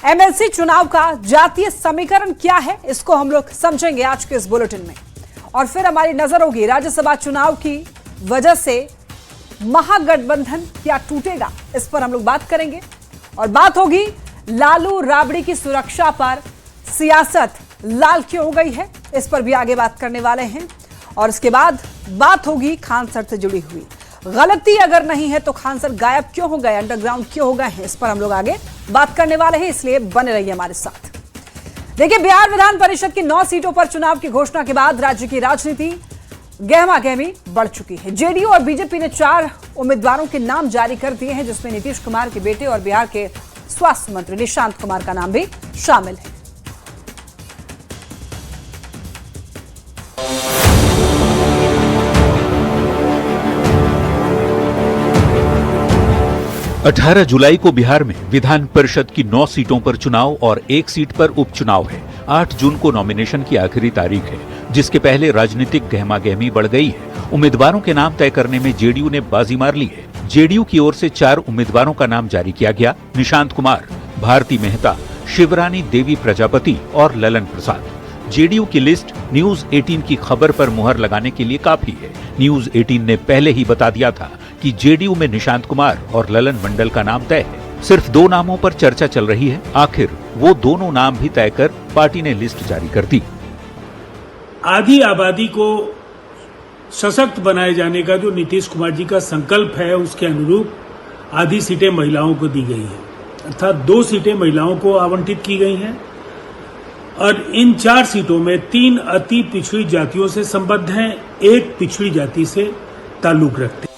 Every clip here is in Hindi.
एमएलसी चुनाव का जातीय समीकरण क्या है, इसको हम लोग समझेंगे आज के इस बुलेटिन में। और फिर हमारी नजर होगी राज्यसभा चुनाव की वजह से महागठबंधन क्या टूटेगा, इस पर हम लोग बात करेंगे। और बात होगी लालू राबड़ी की सुरक्षा पर, सियासत लाल क्यों हो गई है, इस पर भी आगे बात करने वाले हैं। और इसके बाद बात होगी खान सर से जुड़ी हुई, गलती अगर नहीं है तो खान सर गायब क्यों हो गए, अंडरग्राउंड क्यों हो गए हैं, इस पर हम लोग आगे बात करने वाले हैं, इसलिए बने रहिए हमारे साथ। देखिए, बिहार विधान परिषद की 9 सीटों पर चुनाव की घोषणा के बाद राज्य की राजनीति गहमा गहमी बढ़ चुकी है। जेडीयू और बीजेपी ने 4 उम्मीदवारों के नाम जारी कर दिए हैं, जिसमें नीतीश कुमार के बेटे और बिहार के स्वास्थ्य मंत्री निशांत कुमार का नाम भी शामिल है। 18 जुलाई को बिहार में विधान परिषद की 9 सीटों पर चुनाव और 1 सीट पर उपचुनाव है। 8 जून को नॉमिनेशन की आखिरी तारीख है, जिसके पहले राजनीतिक गहमागहमी बढ़ गई है। उम्मीदवारों के नाम तय करने में जेडीयू ने बाजी मार ली है। जेडीयू की ओर से 4 उम्मीदवारों का नाम जारी किया गया। निशांत कुमार, भारती मेहता, शिवरानी देवी प्रजापति और ललन प्रसाद। जेडीयू की लिस्ट न्यूज 18 की खबर पर मुहर लगाने के लिए काफी है। न्यूज 18 ने पहले ही बता दिया था कि जेडीयू में निशांत कुमार और ललन मंडल का नाम तय है। सिर्फ 2 नामों पर चर्चा चल रही है। आखिर वो दोनों नाम भी तय कर पार्टी ने लिस्ट जारी कर दी। आधी आबादी को सशक्त बनाए जाने का जो नीतीश कुमार जी का संकल्प है, उसके अनुरूप आधी सीटें महिलाओं को दी गई हैं, अर्थात 2 सीटें महिलाओं को आवंटित की गई हैं। और इन 4 सीटों में 3 अति पिछड़ी जातियों से संबद्ध हैं, 1 पिछड़ी जाति से ताल्लुक रखते हैं।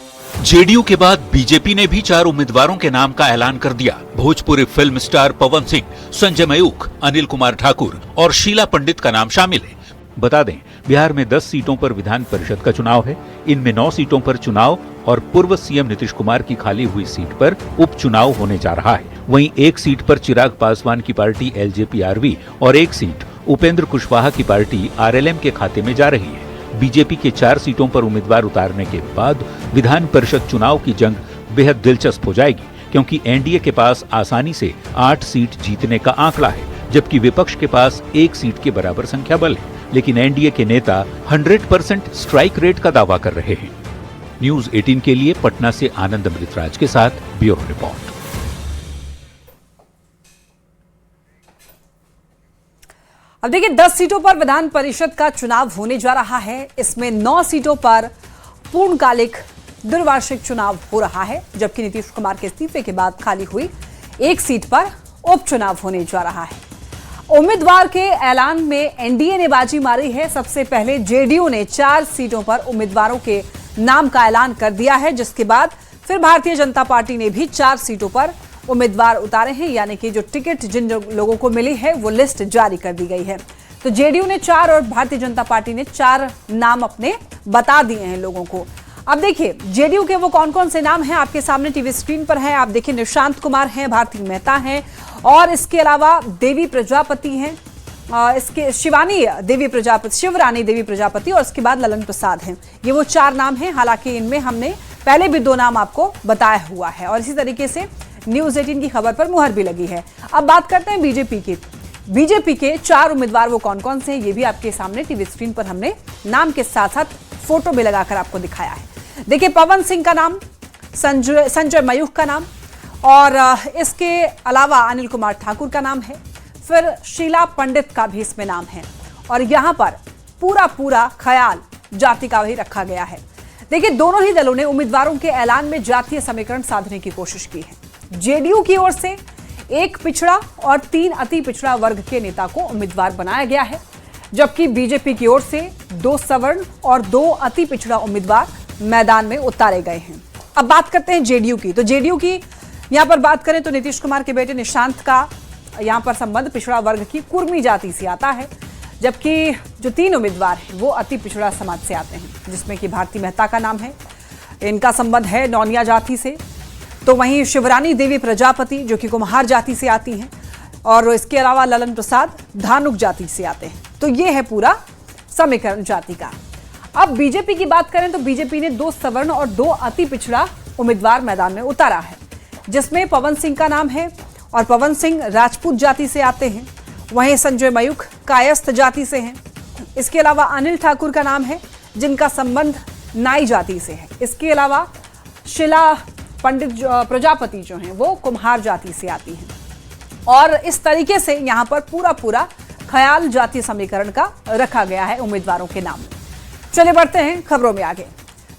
जेडीयू के बाद बीजेपी ने भी 4 उम्मीदवारों के नाम का ऐलान कर दिया। भोजपुरी फिल्म स्टार पवन सिंह, संजय मयूख, अनिल कुमार ठाकुर और शीला पंडित का नाम शामिल है। बता दें, बिहार में 10 सीटों पर विधान परिषद का चुनाव है। इनमें 9 सीटों पर चुनाव और पूर्व सीएम नीतीश कुमार की खाली हुई सीट पर उपचुनाव होने जा रहा है। वहीं 1 सीट पर चिराग पासवान की पार्टी एलजेपी-आरवी और 1 सीट उपेंद्र कुशवाहा की पार्टी आरएलएम के खाते में जा रही है। बीजेपी के 4 सीटों पर उम्मीदवार उतारने के बाद विधान परिषद चुनाव की जंग बेहद दिलचस्प हो जाएगी, क्योंकि एनडीए के पास आसानी से 8 सीट जीतने का आंकड़ा है, जबकि विपक्ष के पास 1 सीट के बराबर संख्या बल है। लेकिन एनडीए के नेता 100% स्ट्राइक रेट का दावा कर रहे हैं। न्यूज 18 के लिए पटना से आनंद अमृतराज के साथ ब्यूरो रिपोर्ट। अब देखिए, 10 सीटों पर विधान परिषद का चुनाव होने जा रहा है। इसमें 9 सीटों पर पूर्णकालिक द्विवार्षिक चुनाव हो रहा है, जबकि नीतीश कुमार के इस्तीफे के बाद खाली हुई 1 सीट पर उपचुनाव होने जा रहा है। उम्मीदवार के ऐलान में एनडीए ने बाजी मारी है। सबसे पहले जेडीयू ने 4 सीटों पर उम्मीदवारों के नाम का ऐलान कर दिया है, जिसके बाद फिर भारतीय जनता पार्टी ने भी 4 सीटों पर उम्मीदवार उतारे हैं, यानी कि जो टिकट जिन लोगों को मिली है वो लिस्ट जारी कर दी गई है। तो जेडीयू ने 4 और भारतीय जनता पार्टी ने 4 नाम अपने बता दिए हैं लोगों को। अब देखिए, जेडीयू के वो कौन कौन से नाम हैं आपके सामने टीवी स्क्रीन पर है। आप देखिए, निशांत कुमार हैं, भारती मेहता हैं, और इसके अलावा देवी प्रजापति हैं, इसके शिवरानी देवी प्रजापति, और इसके बाद ललन प्रसाद हैं। ये वो 4 नाम हैं। हालांकि इनमें हमने पहले भी 2 नाम आपको बताया हुआ है, और इसी तरीके से न्यूज 18 की खबर पर मुहर भी लगी है। अब बात करते हैं बीजेपी की। बीजेपी के 4 उम्मीदवार वो कौन कौन से हैं, ये भी आपके सामने टीवी स्क्रीन पर हमने नाम के साथ साथ फोटो भी लगाकर आपको दिखाया है। देखिए, पवन सिंह का नाम, संजय मयूख का नाम, और इसके अलावा अनिल कुमार ठाकुर का नाम है। फिर शीला पंडित का भी इसमें नाम है, और यहाँ पर पूरा ख्याल जाति का भी रखा गया है। देखिए, दोनों ही दलों ने उम्मीदवारों के ऐलान में जातीय समीकरण साधने की कोशिश की है। जेडीयू की ओर से 1 पिछड़ा और 3 अति पिछड़ा वर्ग के नेता को उम्मीदवार बनाया गया है, जबकि बीजेपी की ओर से 2 सवर्ण और 2 अति पिछड़ा उम्मीदवार मैदान में उतारे गए हैं। अब बात करते हैं जेडीयू की। तो जेडीयू की यहां पर बात करें तो नीतीश कुमार के बेटे निशांत का यहां पर संबंध पिछड़ा वर्ग की कुर्मी जाति से आता है, जबकि जो 3 उम्मीदवार हैं वो अति पिछड़ा समाज से आते हैं, जिसमें कि भारती मेहता का नाम है, इनका संबंध है नौनिया जाति से। तो वहीं शिवरानी देवी प्रजापति जो कि कुम्हार जाति से आती हैं, और इसके अलावा ललन प्रसाद धानुक जाति से आते हैं। तो ये है पूरा समीकरण जाति का। अब बीजेपी की बात करें तो बीजेपी ने 2 सवर्ण और 2 अति पिछड़ा उम्मीदवार मैदान में उतारा है, जिसमें पवन सिंह का नाम है, और पवन सिंह राजपूत जाति से आते हैं। वहीं संजय मयूख कायस्थ जाति से हैं। इसके अलावा अनिल ठाकुर का नाम है, जिनका संबंध नाई जाति से है। इसके अलावा शीला पंडित प्रजापति जो हैं वो कुम्हार जाति से आती हैं। और इस तरीके से यहाँ पर पूरा ख्याल जाति समीकरण का रखा गया है उम्मीदवारों के नाम। चलिए बढ़ते हैं खबरों में आगे।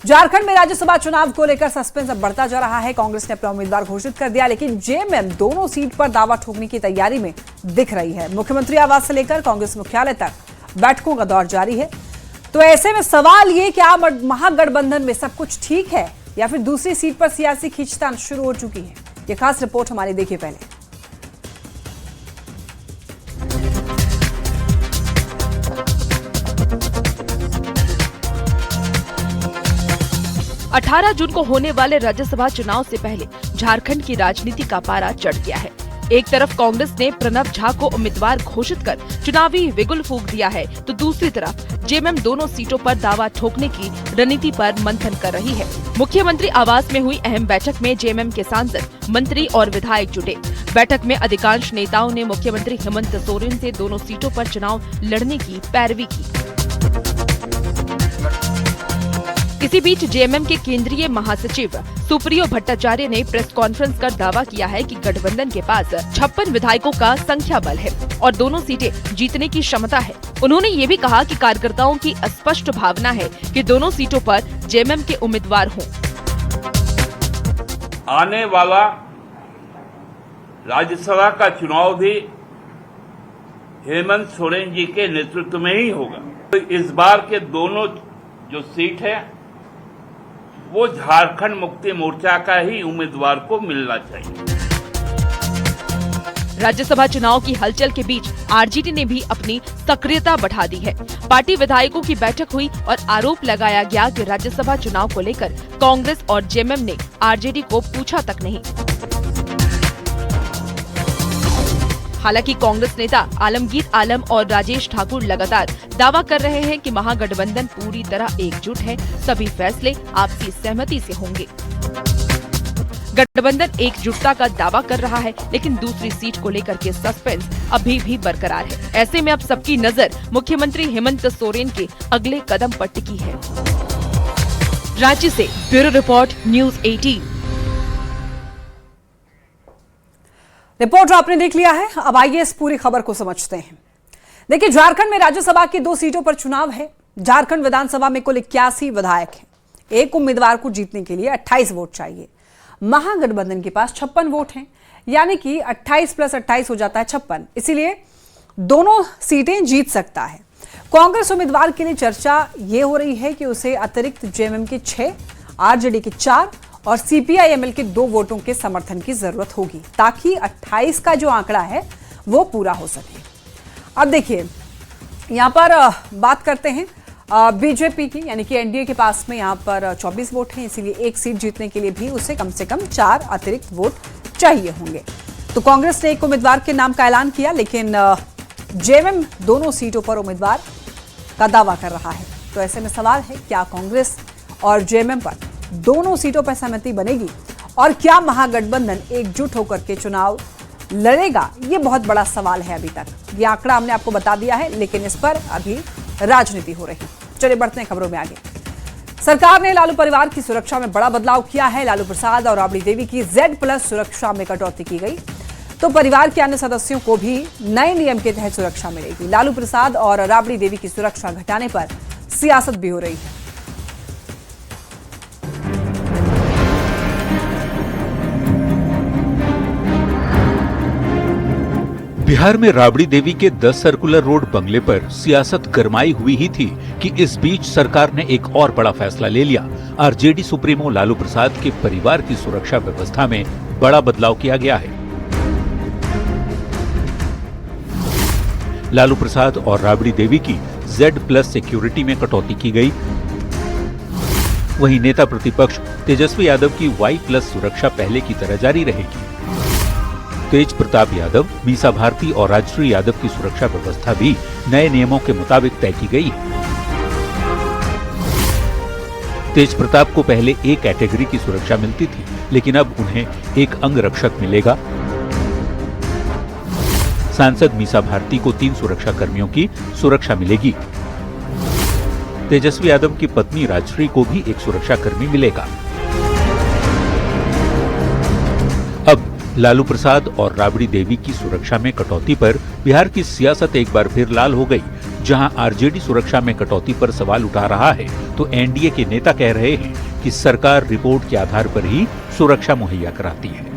झारखंड में राज्यसभा चुनाव को लेकर सस्पेंस अब बढ़ता जा रहा है। कांग्रेस ने अपना उम्मीदवार घोषित कर दिया, लेकिन जेएमएम दोनों सीट पर दावा ठोकने की तैयारी में दिख रही है। मुख्यमंत्री आवास से लेकर कांग्रेस मुख्यालय तक बैठकों का दौर जारी है। तो ऐसे में सवाल ये, क्या महागठबंधन में सब कुछ ठीक है या फिर दूसरी सीट पर सियासी खींचतान शुरू हो चुकी है? ये खास रिपोर्ट हमारी देखिए पहले। 18 जून को होने वाले राज्यसभा चुनाव से पहले झारखंड की राजनीति का पारा चढ़ गया है। एक तरफ कांग्रेस ने प्रणब झा को उम्मीदवार घोषित कर चुनावी बिगुल फूंक दिया है, तो दूसरी तरफ जेएमएम दोनों सीटों पर दावा ठोकने की रणनीति पर मंथन कर रही है। मुख्यमंत्री आवास में हुई अहम बैठक में जेएमएम के सांसद, मंत्री और विधायक जुटे। बैठक में अधिकांश नेताओं ने मुख्यमंत्री हेमंत सोरेन से दोनों सीटों पर चुनाव लड़ने की पैरवी की। इसी बीच जेएमएम के केंद्रीय महासचिव सुप्रियो भट्टाचार्य ने प्रेस कॉन्फ्रेंस कर दावा किया है कि गठबंधन के पास 56 विधायकों का संख्या बल है और दोनों सीटें जीतने की क्षमता है। उन्होंने ये भी कहा कि कार्यकर्ताओं की स्पष्ट भावना है कि दोनों सीटों पर जेएमएम के उम्मीदवार हों। आने वाला राज्यसभा का चुनाव भी हेमंत सोरेन जी के नेतृत्व में ही होगा। तो इस बार के दोनों जो सीट है वो झारखंड मुक्ति मोर्चा का ही उम्मीदवार को मिलना चाहिए। राज्यसभा चुनाव की हलचल के बीच आरजेडी ने भी अपनी सक्रियता बढ़ा दी है। पार्टी विधायकों की बैठक हुई और आरोप लगाया गया कि राज्यसभा चुनाव को लेकर कांग्रेस और जेएमएम ने आरजेडी को पूछा तक नहीं। हालांकि कांग्रेस नेता आलमगीर आलम और राजेश ठाकुर लगातार दावा कर रहे हैं कि महागठबंधन पूरी तरह एकजुट है, सभी फैसले आपसी सहमति से होंगे। गठबंधन एकजुटता का दावा कर रहा है, लेकिन दूसरी सीट को लेकर के सस्पेंस अभी भी बरकरार है। ऐसे में अब सबकी नजर मुख्यमंत्री हेमंत सोरेन के अगले कदम पर टिकी है। रांची से ब्यूरो रिपोर्ट, न्यूज़ 18। रिपोर्ट आपने देख लिया है, अब आइए इस पूरी खबर को समझते हैं। देखिए, झारखंड में राज्यसभा की 2 सीटों पर चुनाव है। झारखंड विधानसभा में कुल 81 विधायक हैं। एक उम्मीदवार को जीतने के लिए 28 वोट चाहिए। महागठबंधन के पास 56 वोट हैं, यानी कि 28 + 28 हो जाता है 56। इसीलिए दोनों सीटें जीत सकता है। कांग्रेस उम्मीदवार के लिए चर्चा ये हो रही है कि उसे अतिरिक्त जेएमएम के 6, आरजेडी के 4 और सीपीआई-एमएल के 2 वोटों के समर्थन की जरूरत होगी, ताकि 28 का जो आंकड़ा है वो पूरा हो सके। अब देखिए, यहाँ पर बात करते हैं बीजेपी की, यानी कि एनडीए के पास में यहाँ पर 24 वोट हैं। इसीलिए एक सीट जीतने के लिए भी उसे कम से कम 4 अतिरिक्त वोट चाहिए होंगे। तो कांग्रेस ने एक उम्मीदवार के नाम का ऐलान किया, लेकिन जेएमएम दोनों सीटों पर उम्मीदवार का दावा कर रहा है। तो ऐसे में सवाल है, क्या कांग्रेस और जेएमएम पर दोनों सीटों पर सहमति बनेगी और क्या महागठबंधन एकजुट होकर के चुनाव लड़ेगा? ये बहुत बड़ा सवाल है। अभी तक ये आंकड़ा हमने आपको बता दिया है, लेकिन इस पर अभी राजनीति हो रही है। चलिए बढ़ते हैं खबरों में आगे। सरकार ने लालू परिवार की सुरक्षा में बड़ा बदलाव किया है। लालू प्रसाद और राबड़ी देवी की Z+ सुरक्षा में कटौती की गई, तो परिवार के अन्य सदस्यों को भी नए नियम के तहत सुरक्षा मिलेगी। लालू प्रसाद और राबड़ी देवी की सुरक्षा घटाने पर सियासत भी हो रही है। बिहार में राबड़ी देवी के 10 सर्कुलर रोड बंगले पर सियासत गरमाई हुई ही थी कि इस बीच सरकार ने एक और बड़ा फैसला ले लिया। आरजेडी सुप्रीमो लालू प्रसाद के परिवार की सुरक्षा व्यवस्था में बड़ा बदलाव किया गया है। लालू प्रसाद और राबड़ी देवी की Z+ सिक्योरिटी में कटौती की गई। वहीं नेता प्रतिपक्ष तेजस्वी यादव की Y+ सुरक्षा पहले की तरह जारी रहेगी। तेज प्रताप यादव, मीसा भारती और राजश्री यादव की सुरक्षा व्यवस्था भी नए नियमों के मुताबिक तय की गई है। तेज प्रताप को पहले A कैटेगरी की सुरक्षा मिलती थी, लेकिन अब उन्हें एक अंगरक्षक मिलेगा। सांसद मीसा भारती को 3 सुरक्षा कर्मियों की सुरक्षा मिलेगी। तेजस्वी यादव की पत्नी राजश्री को भी एक सुरक्षा कर्मी मिलेगा। अब लालू प्रसाद और राबड़ी देवी की सुरक्षा में कटौती पर बिहार की सियासत एक बार फिर लाल हो गई। जहां आरजेडी सुरक्षा में कटौती पर सवाल उठा रहा है, तो एनडीए के नेता कह रहे हैं कि सरकार रिपोर्ट के आधार पर ही सुरक्षा मुहैया कराती है।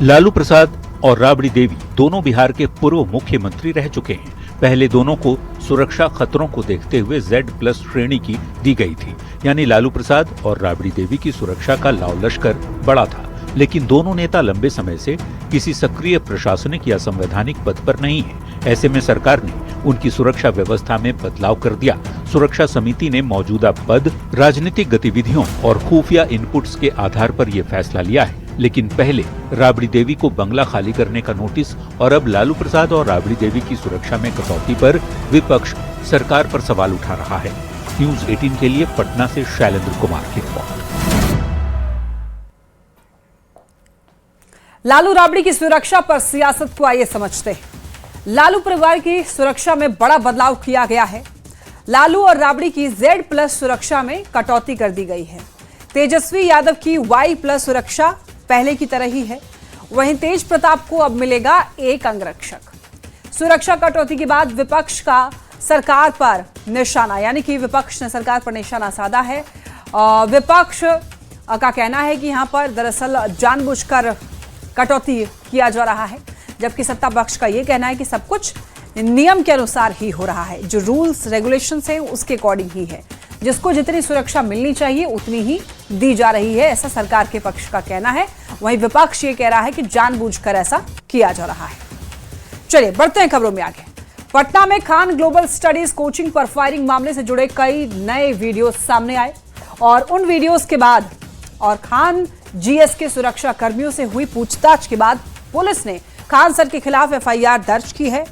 लालू प्रसाद और राबड़ी देवी दोनों बिहार के पूर्व मुख्यमंत्री रह चुके हैं। पहले दोनों को सुरक्षा खतरों को देखते हुए Z+ श्रेणी की दी गई थी, यानी लालू प्रसाद और राबड़ी देवी की सुरक्षा का लाव लश्कर बड़ा था। लेकिन दोनों नेता लंबे समय से किसी सक्रिय प्रशासनिक या संवैधानिक पद पर नहीं है। ऐसे में सरकार ने उनकी सुरक्षा व्यवस्था में बदलाव कर दिया। सुरक्षा समिति ने मौजूदा पद, राजनीतिक गतिविधियों और खुफिया इनपुट्स के आधार पर यह फैसला लिया है। लेकिन पहले राबड़ी देवी को बंगला खाली करने का नोटिस और अब लालू प्रसाद और राबड़ी देवी की सुरक्षा में कटौती पर विपक्ष सरकार पर सवाल उठा रहा है। न्यूज 18 के लिए पटना से शैलेंद्र कुमार की रिपोर्ट। लालू राबड़ी की सुरक्षा पर सियासत को आइए समझते हैं। लालू परिवार की सुरक्षा में बड़ा बदलाव किया गया है। लालू और राबड़ी की Z+ सुरक्षा में कटौती कर दी गई है। तेजस्वी यादव की Y+ सुरक्षा पहले की तरह ही है। वहीं तेज प्रताप को अब मिलेगा एक अंगरक्षक। सुरक्षा कटौती के बाद विपक्ष का सरकार पर निशाना, यानी कि विपक्ष ने सरकार पर निशाना साधा है। विपक्ष का कहना है कि यहां पर दरअसल जानबूझकर कटौती किया जा रहा है, जबकि सत्ता पक्ष का यह कहना है कि सब कुछ नियम के अनुसार ही हो रहा है। जो रूल्स रेगुलेशंस हैं उसके अकॉर्डिंग ही है। जिसको जितनी सुरक्षा मिलनी चाहिए उतनी ही दी जा रही है, ऐसा सरकार के पक्ष का कहना है। वहीं विपक्ष ये कह रहा है कि जानबूझकर ऐसा किया जा रहा है। चलिए बढ़ते हैं खबरों में आगे। पटना में खान ग्लोबल स्टडीज कोचिंग पर फायरिंग मामले से जुड़े कई नए वीडियो सामने आए और उन वीडियोस के बाद और खान जीएस के सुरक्षा कर्मियों से हुई पूछताछ के बाद पुलिस ने खान सर के खिलाफ FIR दर्ज की है।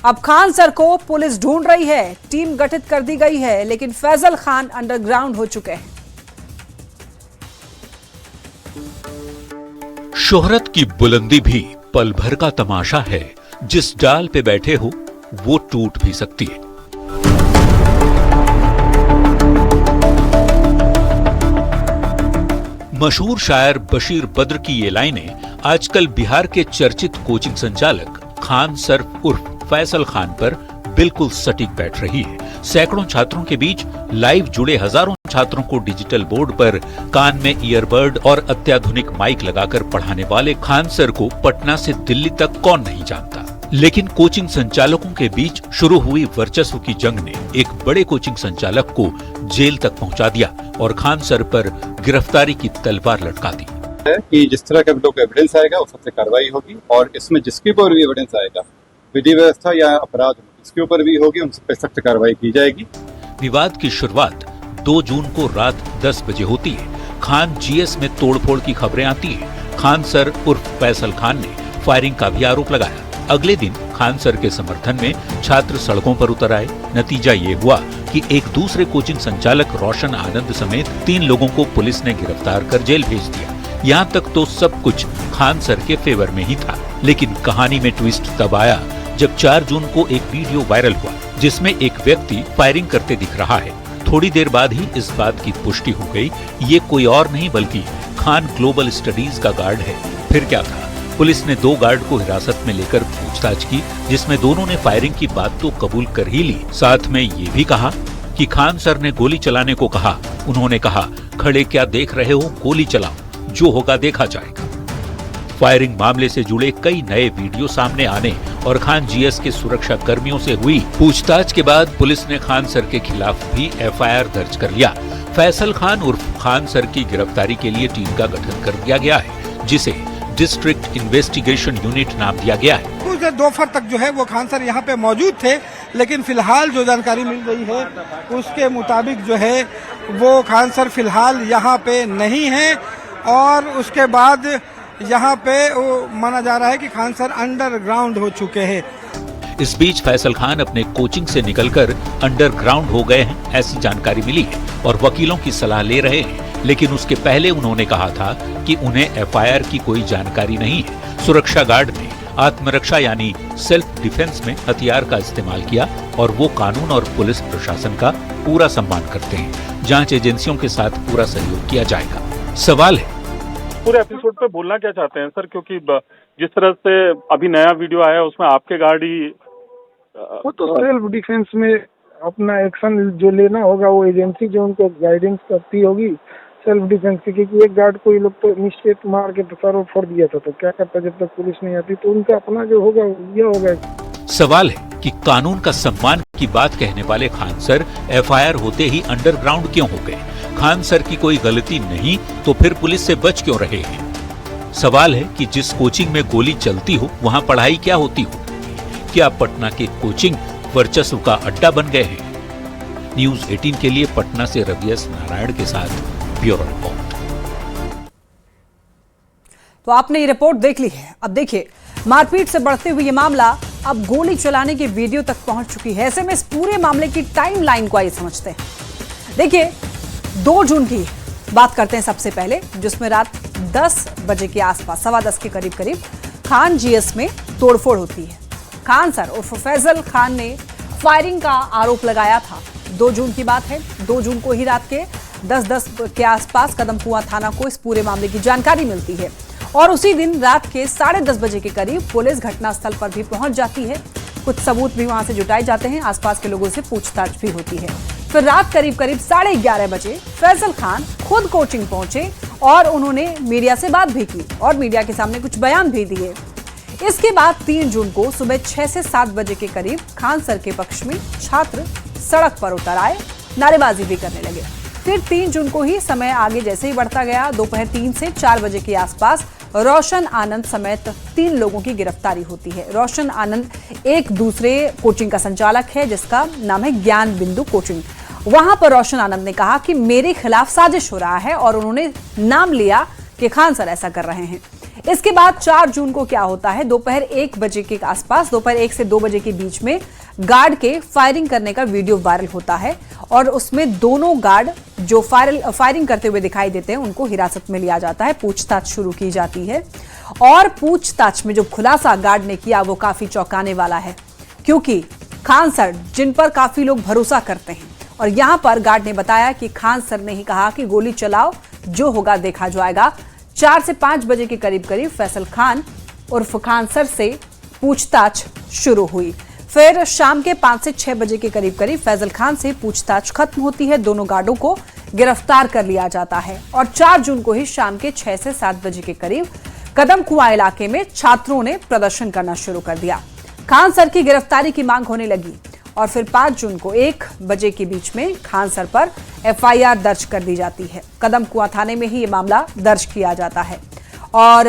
अब खान सर को पुलिस ढूंढ रही है। टीम गठित कर दी गई है, लेकिन फैजल खान अंडरग्राउंड हो चुके हैं। शोहरत की बुलंदी भी पल भर का तमाशा है। जिस डाल पे बैठे हो वो टूट भी सकती है। मशहूर शायर बशीर बद्र की ये लाइनें आजकल बिहार के चर्चित कोचिंग संचालक खान सर उर्फ फैसल खान पर बिल्कुल सटीक बैठ रही है। सैकड़ों छात्रों के बीच लाइव जुड़े हजारों छात्रों को डिजिटल बोर्ड पर कान में ईयरबड और अत्याधुनिक माइक लगाकर पढ़ाने वाले खान सर को पटना से दिल्ली तक कौन नहीं जानता। लेकिन कोचिंग संचालकों के बीच शुरू हुई वर्चस्व की जंग ने एक बड़े कोचिंग संचालक को जेल तक पहुंचा दिया और खान सर पर गिरफ्तारी की तलवार लटका दी। कि जिस तरह का लोग एविडेंस आएगा उस सबसे कार्रवाई होगी और इसमें जिसके ऊपर भी एविडेंस आएगा, विधि व्यवस्था या अपराध इसके ऊपर भी होगी, उन सब पे सख्त कार्रवाई की जाएगी। विवाद की शुरुआत 2 जून को रात 10 बजे होती है। खान जीएस में तोड़फोड़ की खबरें आती है। खान सर उर्फ फैसल खान ने फायरिंग का भी आरोप लगाया। अगले दिन खान सर के समर्थन में छात्र सड़कों पर उतर आए। नतीजा ये हुआ कि एक दूसरे कोचिंग संचालक रोशन आनंद समेत 3 लोगों को पुलिस ने गिरफ्तार कर जेल भेज दिया। यहाँ तक तो सब कुछ खान सर के फेवर में ही था, लेकिन कहानी में ट्विस्ट तब आया जब 4 जून को एक वीडियो वायरल हुआ जिसमें एक व्यक्ति फायरिंग करते दिख रहा है। थोड़ी देर बाद ही इस बात की पुष्टि हो गई, ये कोई और नहीं बल्कि खान ग्लोबल स्टडीज का गार्ड है। फिर क्या था, पुलिस ने 2 गार्ड को हिरासत में लेकर पूछताछ की, जिसमें दोनों ने फायरिंग की बात तो कबूल कर ही ली, साथ में ये भी कहा कि खान सर ने गोली चलाने को कहा। उन्होंने कहा, खड़े क्या देख रहे हो, गोली चलाओ, जो होगा देखा जाएगा। फायरिंग मामले से जुड़े कई नए वीडियो सामने आने और खान जीएस के सुरक्षा कर्मियों से हुई पूछताछ के बाद पुलिस ने खान सर के खिलाफ भी FIR दर्ज कर लिया। फैसल खान उर्फ खान सर की गिरफ्तारी के लिए टीम का गठन कर दिया गया है, जिसे डिस्ट्रिक्ट इन्वेस्टिगेशन यूनिट नाम दिया गया है। कुछ देर दोपहर तक जो है वो खान सर यहाँ पे मौजूद थे, लेकिन फिलहाल जो जानकारी मिल रही है उसके मुताबिक जो है वो खान सर फिलहाल यहाँ पे नहीं है और उसके बाद यहाँ पे माना जा रहा है कि खान सर अंडरग्राउंड हो चुके हैं। इस बीच फैसल खान अपने कोचिंग से निकलकर अंडरग्राउंड हो गए हैं, ऐसी जानकारी मिली है और वकीलों की सलाह ले रहे हैं लेकिन उसके पहले उन्होंने कहा था कि उन्हें एफआईआर की कोई जानकारी नहीं है। सुरक्षा गार्ड ने आत्मरक्षा यानी सेल्फ डिफेंस में हथियार का इस्तेमाल किया और वो कानून और पुलिस प्रशासन का पूरा सम्मान करते हैं। जांच एजेंसियों के साथ पूरा सहयोग किया जाएगा। सवाल है, पूरे एपिसोड पे बोलना क्या चाहते हैं सर, क्योंकि जिस तरह से अभी नया वीडियो आया उसमें आपके गार्ड ही वो तो सेल्फ डिफेंस में अपना एक्शन जो लेना होगा वो एजेंसी जो उनको गाइडेंस करती होगी सेल्फ डिफेंस की, क्योंकि एक गार्ड को ये लोग तो निश्चित मार के सर फोड़ दिया था, तो क्या करता जब तक पुलिस नहीं आती, तो उनका अपना जो होगा ये होगा। सवाल है कि कानून का सम्मान की बात कहने वाले खान सर एफआईआर होते ही अंडरग्राउंड क्यों हो गए? खान सर की कोई गलती नहीं तो फिर पुलिस से बच क्यों रहे हैं? सवाल है कि जिस कोचिंग में गोली चलती हो वहां पढ़ाई क्या होती हो? क्या पटना के कोचिंग वर्चस्व का अड्डा बन गए हैं? न्यूज 18 के लिए पटना से रवि एस नारायण के साथ ब्यूरो रिपोर्ट। तो आपने ये रिपोर्ट देख ली है। अब देखिए, मारपीट से बढ़ते हुए ये मामला अब गोली चलाने के वीडियो तक पहुंच चुकी है। ऐसे में इस पूरे मामले की टाइमलाइन को आइए समझते हैं। देखिए, 2 जून की बात करते हैं सबसे पहले, जिसमें रात 10 बजे के आसपास, 10:15 के करीब खान जीएस में तोड़फोड़ होती है। खान सर उर्फ फैजल खान ने फायरिंग का आरोप लगाया था। 2 जून की बात है। 2 जून को ही रात के 10:10 के आसपास कदमकुआं थाना को इस पूरे मामले की जानकारी मिलती है और उसी दिन रात के 10:30 बजे के करीब पुलिस घटनास्थल पर भी पहुंच जाती है। कुछ सबूत भी वहां से जुटाए जाते हैं, आसपास के लोगों से पूछताछ भी होती है। फिर रात करीब 11:30 बजे फैजल खान खुद कोचिंग पहुंचे और उन्होंने मीडिया से बात भी की और मीडिया के सामने कुछ बयान भी दिए। इसके बाद 3 जून को सुबह 6 से 7 बजे के करीब खान सर के पक्ष में छात्र सड़क पर उतर आए, नारेबाजी भी करने लगे। फिर 3 जून को ही समय आगे जैसे ही बढ़ता गया, दोपहर 3 से 4 बजे के आसपास रोशन आनंद समेत 3 लोगों की गिरफ्तारी होती है। रोशन आनंद एक दूसरे कोचिंग का संचालक है जिसका नाम है ज्ञान बिंदु कोचिंग। वहां पर रोशन आनंद ने कहा कि मेरे खिलाफ साजिश हो रहा है और उन्होंने नाम लिया कि खान सर ऐसा कर रहे हैं। इसके बाद 4 जून को क्या होता है, दोपहर 1 बजे के आसपास, दोपहर 1 से 2 बजे के बीच में गार्ड के फायरिंग करने का वीडियो वायरल होता है और उसमें दोनों गार्ड जो फायरिंग करते हुए दिखाई देते हैं उनको हिरासत में लिया जाता है। पूछताछ शुरू की जाती है और पूछताछ में जो खुलासा गार्ड ने किया वो काफी चौंकाने वाला है, क्योंकि खान सर जिन पर काफी लोग भरोसा करते हैं और यहां पर गार्ड ने बताया कि खान सर ने ही कहा कि गोली चलाओ, जो होगा देखा जाएगा। 4 से 5 बजे के करीब फैसल खान उर्फ खान सर से पूछताछ शुरू हुई। फिर शाम के 5 से 6 बजे के करीब फैजल खान से पूछताछ खत्म होती है। दोनों गार्डों को गिरफ्तार कर लिया जाता है और 4 जून को ही शाम के 6 से 7 बजे के करीब कदमकुआं इलाके में छात्रों ने प्रदर्शन करना शुरू कर दिया। खान सर की गिरफ्तारी की मांग होने लगी और फिर 5 जून को 1 बजे के बीच में खान सर पर एफआईआर दर्ज कर दी जाती है। कदमकुआं थाने में ही ये मामला दर्ज किया जाता है और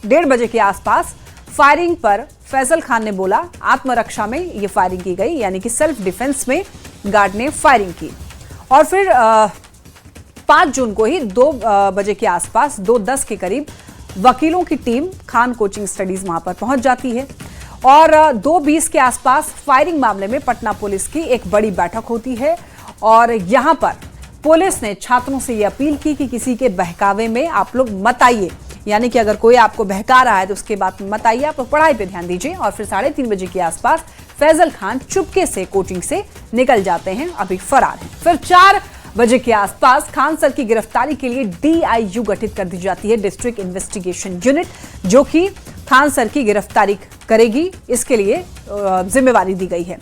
1:30 बजे के आसपास फायरिंग पर फैजल खान ने बोला आत्मरक्षा में ये फायरिंग की गई, यानी कि सेल्फ डिफेंस में गार्ड ने फायरिंग की। और फिर 5 जून को ही 2 बजे के आसपास 2:10 के करीब वकीलों की टीम खान कोचिंग स्टडीज वहां पर पहुंच जाती है और 2:20 के आसपास फायरिंग मामले में पटना पुलिस की एक बड़ी बैठक होती है और यहां पर पुलिस ने छात्रों से यह अपील की कि किसी के बहकावे में आप लोग मत आइए, यानी कि अगर कोई आपको बहका रहा है तो उसके बाद मत आइए, आप पढ़ाई पे ध्यान दीजिए। और फिर 3:30 बजे के आसपास फैजल खान चुपके से कोचिंग से निकल जाते हैं, अभी फरार हैं। फिर 4 बजे के आसपास खान सर की गिरफ्तारी के लिए DIU गठित कर दी जाती है, डिस्ट्रिक्ट इन्वेस्टिगेशन यूनिट, जो कि खान सर की गिरफ्तारी करेगी, इसके लिए जिम्मेवारी दी गई है।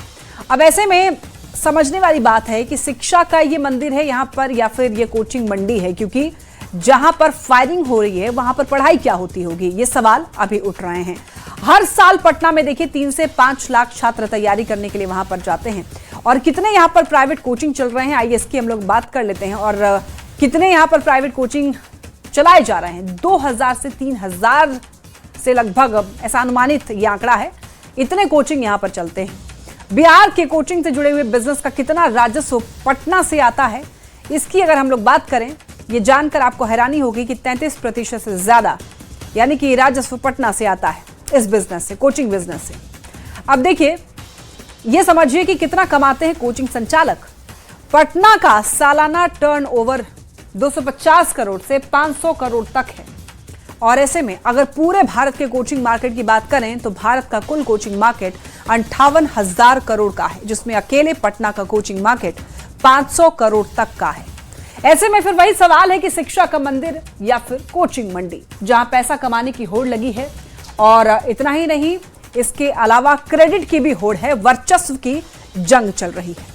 अब ऐसे में समझने वाली बात है कि शिक्षा का ये मंदिर है यहाँ पर या फिर ये कोचिंग मंडी है, क्योंकि जहां पर फायरिंग हो रही है वहां पर पढ़ाई क्या होती होगी, ये सवाल अभी उठ रहे हैं। हर साल पटना में देखिए 3 से 5 लाख छात्र तैयारी करने के लिए वहां पर जाते हैं और कितने यहाँ पर प्राइवेट कोचिंग चल रहे हैं, आइए इसकी हम लोग बात कर लेते हैं। और कितने यहाँ पर प्राइवेट कोचिंग चलाए जा रहे हैं, 2000 से 3000 से लगभग, ऐसा अनुमानित ये आंकड़ा है, इतने कोचिंग यहाँ पर चलते हैं। बिहार के कोचिंग से जुड़े हुए बिजनेस का कितना राजस्व पटना से आता है, इसकी अगर हम लोग बात करें, ये जानकर आपको हैरानी होगी कि 33% से ज्यादा, यानी कि राजस्व पटना से आता है इस बिजनेस से, कोचिंग बिजनेस से। अब देखिए, ये समझिए कि कितना कमाते हैं कोचिंग संचालक। पटना का सालाना टर्नओवर 250 करोड़ से 500 करोड़ तक है। और ऐसे में अगर पूरे भारत के कोचिंग मार्केट की बात करें तो भारत का कुल कोचिंग मार्केट 58,000 करोड़ का है, जिसमें अकेले पटना का कोचिंग मार्केट 500 करोड़ तक का है। ऐसे में फिर वही सवाल है कि शिक्षा का मंदिर या फिर कोचिंग मंडी, जहां पैसा कमाने की होड़ लगी है। और इतना ही नहीं, इसके अलावा क्रेडिट की भी होड़ है, वर्चस्व की जंग चल रही है।